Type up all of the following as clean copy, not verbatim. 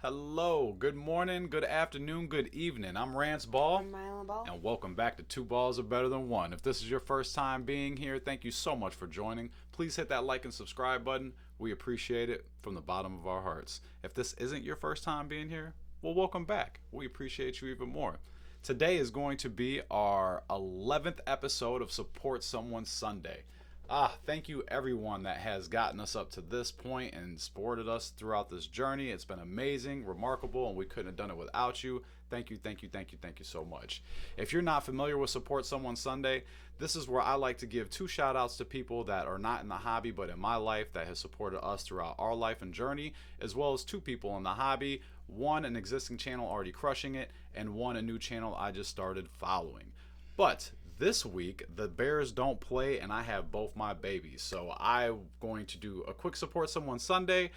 Hello, good morning, good afternoon, good evening. I'm Rance Ball, I'm Mylan Ball. and welcome back to Two Balls Are Better Than One. If this is your first time being here, thank you so much for joining. Please hit that like and subscribe button. We appreciate it from the bottom of our hearts. If this isn't your first time being here, well, welcome back. We appreciate you even more. Today is going to be our 11th episode of Support Somone Sunday. Thank you everyone that has gotten us up to this point and supported us throughout this journey. It's been amazing, remarkable, and we couldn't have done it without you. Thank you, thank you, thank you, thank you so much. If you're not familiar with Support Somone Sunday, this is where I like to give two shout outs to people that are not in the hobby but in my life that has supported us throughout our life and journey, as well as two people in the hobby. One, an existing channel already crushing it, and one, a new channel I just started following. But this week, the Bears don't play, and I have both my babies. So I'm going to do a quick Support Somone Sunday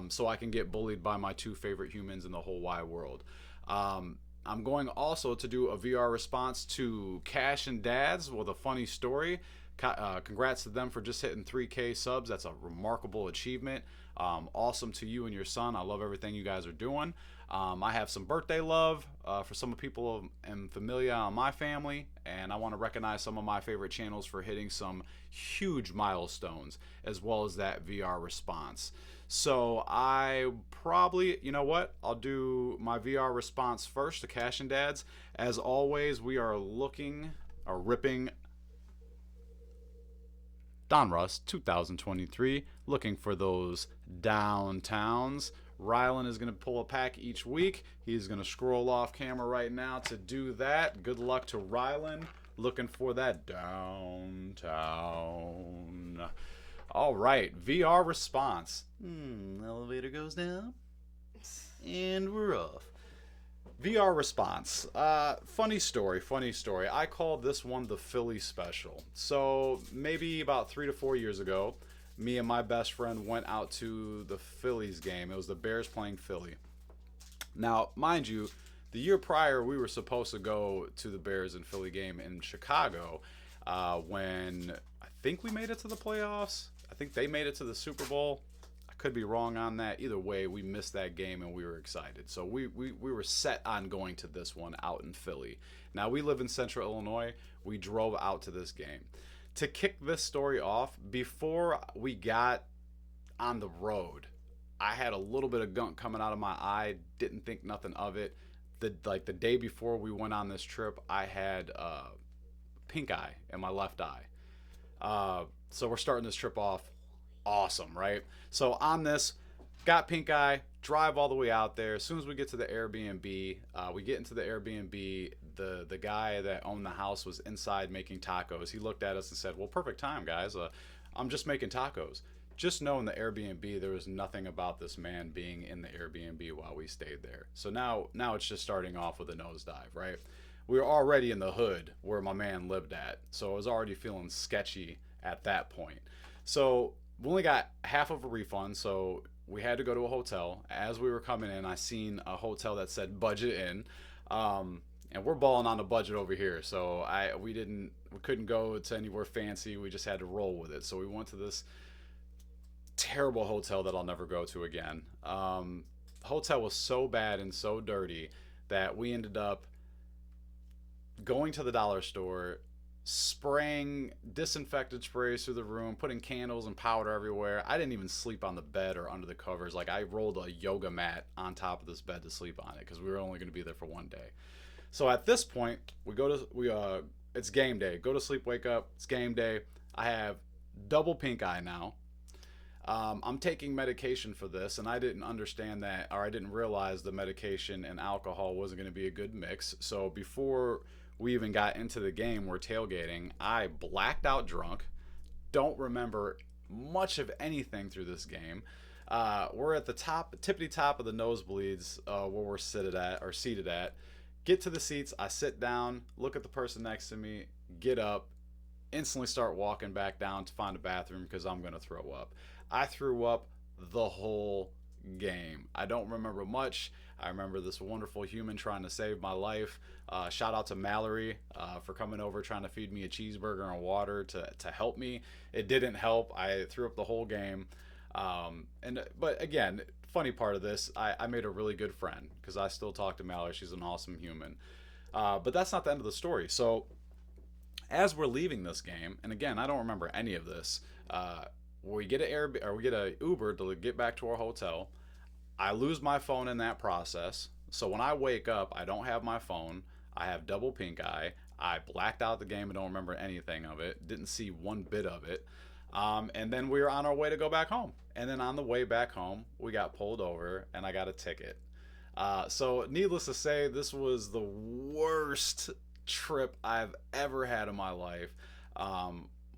so I can get bullied by my two favorite humans in the whole wide world. I'm going also to do a VR response to Cash and Dads with a funny story. Congrats to them for just hitting 3K subs. That's a remarkable achievement. Awesome to you and your son. I love everything you guys are doing. I have some birthday love for some of the people and familia on my family, and I want to recognize some of my favorite channels for hitting some huge milestones, as well as that VR response. So I probably, you know what? I'll do my VR response first to Cash and Dads. As always, we are looking or ripping Donruss 2023, looking for those downtowns. Rylan is going to pull a pack each week. He's going to scroll off camera right now to do that. Good luck to Rylan, looking for that downtown. All right, VR response. Elevator goes down, and we're off. VR response. Funny story, funny story. I called this one the Philly special. So maybe about 3 to 4 years ago, me and my best friend went out to the Phillies game. It was the Bears playing Philly. Now, mind you, the year prior, we were supposed to go to the Bears and Philly game in Chicago when I think we made it to the playoffs. I think they made it to the Super Bowl. Could be wrong on that. Either way, we missed that game and we were excited. So we were set on going to this one out in Philly. Now, we live in central Illinois. We drove out to this game. To kick this story off, before we got on the road, I had a little bit of gunk coming out of my eye. Didn't think nothing of it. The day before we went on this trip, I had pink eye in my left eye. So we're starting this trip off awesome, right? So on this, got pink eye, drive all the way out there. As soon as we get to the Airbnb, we get into the Airbnb. The guy that owned the house was inside making tacos. He looked at us and said, "Well, perfect time, guys. I'm just making tacos." Just know in the Airbnb there was nothing about this man being in the Airbnb while we stayed there. So now it's just starting off with a nosedive, right? We were already in the hood where my man lived at, so I was already feeling sketchy at that point. So we only got half of a refund, so we had to go to a hotel. As we were coming in, I seen a hotel that said budget in, and we're balling on the budget over here. So we couldn't go to anywhere fancy. We just had to roll with it. So we went to this terrible hotel that I'll never go to again. Hotel was so bad and so dirty that we ended up going to the dollar store, spraying disinfectant sprays through the room, putting candles and powder everywhere. I didn't even sleep on the bed or under the covers. Like, I rolled a yoga mat on top of this bed to sleep on it because we were only going to be there for one day. So at this point, it's game day. Go to sleep, wake up. It's game day. I have double pink eye now. I'm taking medication for this, and I didn't understand that, or I didn't realize the medication and alcohol wasn't going to be a good mix. So before we even got into the game, we're tailgating. I blacked out drunk. Don't remember much of anything through this game. We're at the tippity top of the nosebleeds where we're seated at. Get to the seats. I sit down, look at the person next to me, get up, instantly start walking back down to find a bathroom because I'm going to throw up. I threw up the whole game. I don't remember much. I remember this wonderful human trying to save my life. Shout out to Mallory for coming over trying to feed me a cheeseburger and water to help me. It didn't help. I threw up the whole game. But again, funny part of this, I made a really good friend because I still talk to Mallory. She's an awesome human. But that's not the end of the story. So as we're leaving this game, and again, I don't remember any of this. We get a Uber to get back to our hotel. I lose my phone in that process. So when I wake up, I don't have my phone. I have double pink eye. I blacked out the game and don't remember anything of it. Didn't see one bit of it. And then we were on our way to go back home. And then on the way back home, we got pulled over and I got a ticket. So needless to say, this was the worst trip I've ever had in my life.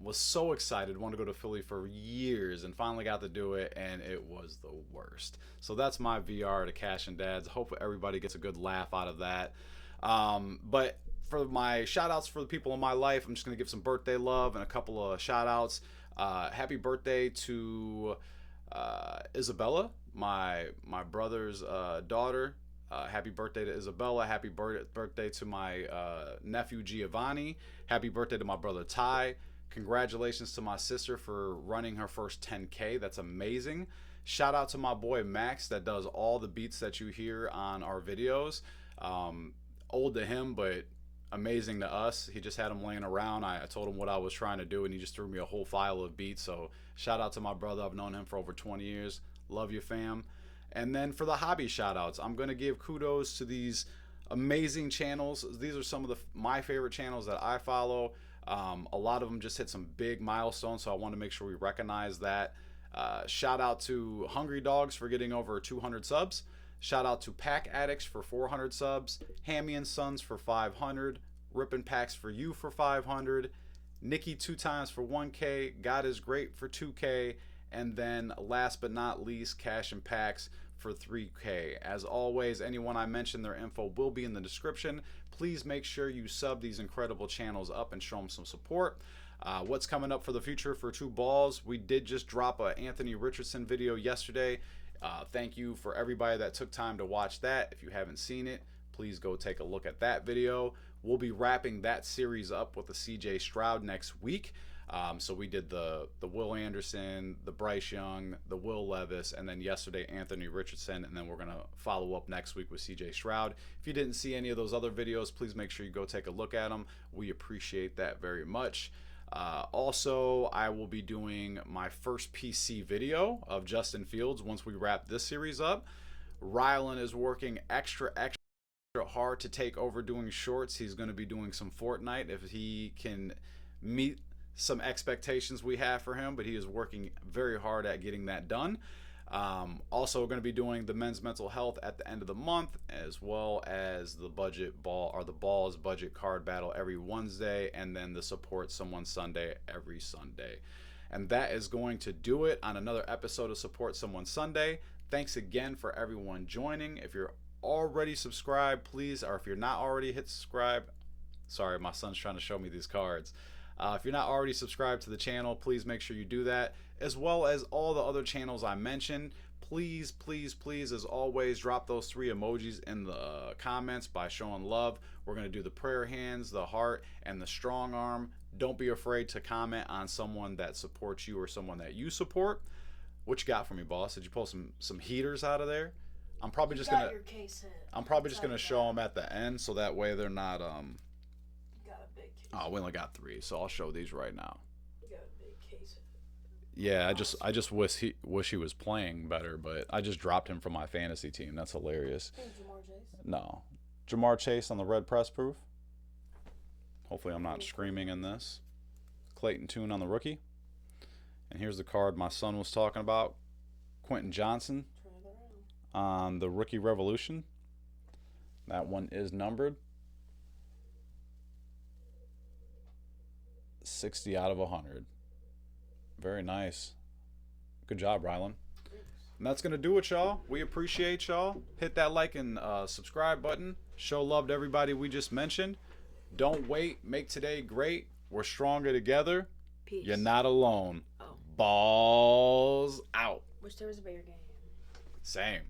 Was so excited, wanted to go to Philly for years, and finally got to do it, and it was the worst. So that's my VR to Cash and Dads. Hope everybody gets a good laugh out of that. But for my shout outs for the people in my life, I'm just going to give some birthday love and a couple of shout outs. Happy birthday to Isabella, my brother's daughter. Happy birthday to Isabella. Happy birthday to my nephew Giovanni. Happy birthday to my brother Ty. Congratulations to my sister for running her first 10K. That's amazing. Shout out to my boy Max that does all the beats that you hear on our videos. Old to him, but amazing to us. He just had them laying around. I told him what I was trying to do, and he just threw me a whole file of beats. So shout out to my brother. I've known him for over 20 years. Love you, fam. And then for the hobby shout outs, I'm going to give kudos to these amazing channels. These are some of my favorite channels that I follow. A lot of them just hit some big milestones, so I want to make sure we recognize that. Shout out to Hungry Dogs for getting over 200 subs. Shout out to Pack Addicts for 400 subs. Hammy and Sons for 500. Rippin' Packs for You for 500. Nikki 2 times for 1K. God is Great for 2K. And then last but not least, Cash and Packs for 3K. As always, anyone I mentioned, their info will be in the description. Please make sure you sub these incredible channels up and show them some support. What's coming up for the future for Two Balls? We did just drop a Anthony Richardson video yesterday. Thank you for everybody that took time to watch that. If you haven't seen it, please go take a look at that video. We'll be wrapping that series up with the CJ Stroud next week. So we did the Will Anderson, the Bryce Young, the Will Levis, and then yesterday Anthony Richardson, and then we're gonna follow up next week with CJ Stroud. If you didn't see any of those other videos, please make sure you go take a look at them. We appreciate that very much. Also, I will be doing my first PC video of Justin Fields once we wrap this series up. Rylan is working extra hard to take over doing shorts. He's going to be doing some Fortnite if he can meet some expectations we have for him, but he is working very hard at getting that done. Also going to be doing the men's mental health at the end of the month, as well as the budget ball or the balls budget card battle every Wednesday, and then the Support Somone Sunday every Sunday. And that is going to do it on another episode of Support Somone Sunday. Thanks again for everyone joining. If you're already subscribed, please, or if you're not already, hit subscribe. Sorry, my son's trying to show me these cards. If you're not already subscribed to the channel, please make sure you do that, as well as all the other channels I mentioned. Please, please, please, as always, drop those 3 emojis in the comments by showing love. We're going to do the prayer hands, the heart, and the strong arm. Don't be afraid to comment on someone that supports you or someone that you support. What you got for me, boss? Did you pull some heaters out of there? I'm probably just gonna show them at the end, so that way they're not Oh, we only got 3, so I'll show these right now. You got a big case of it. Yeah, I just wish he was playing better, but I just dropped him from my fantasy team. That's hilarious. Hey, Jamar Chase. No, Jamar Chase on the red press proof. Hopefully I'm not screaming in this. Clayton Tune on the rookie. And here's the card my son was talking about. Quentin Johnson on the rookie revolution. That one is numbered. 60 out of 100. Very nice. Good job, Rylan. And that's going to do it, y'all. We appreciate y'all. Hit that like and subscribe button. Show love to everybody we just mentioned. Don't wait. Make today great. We're stronger together. Peace. You're not alone. Oh. Balls out. Wish there was a bear game. Same.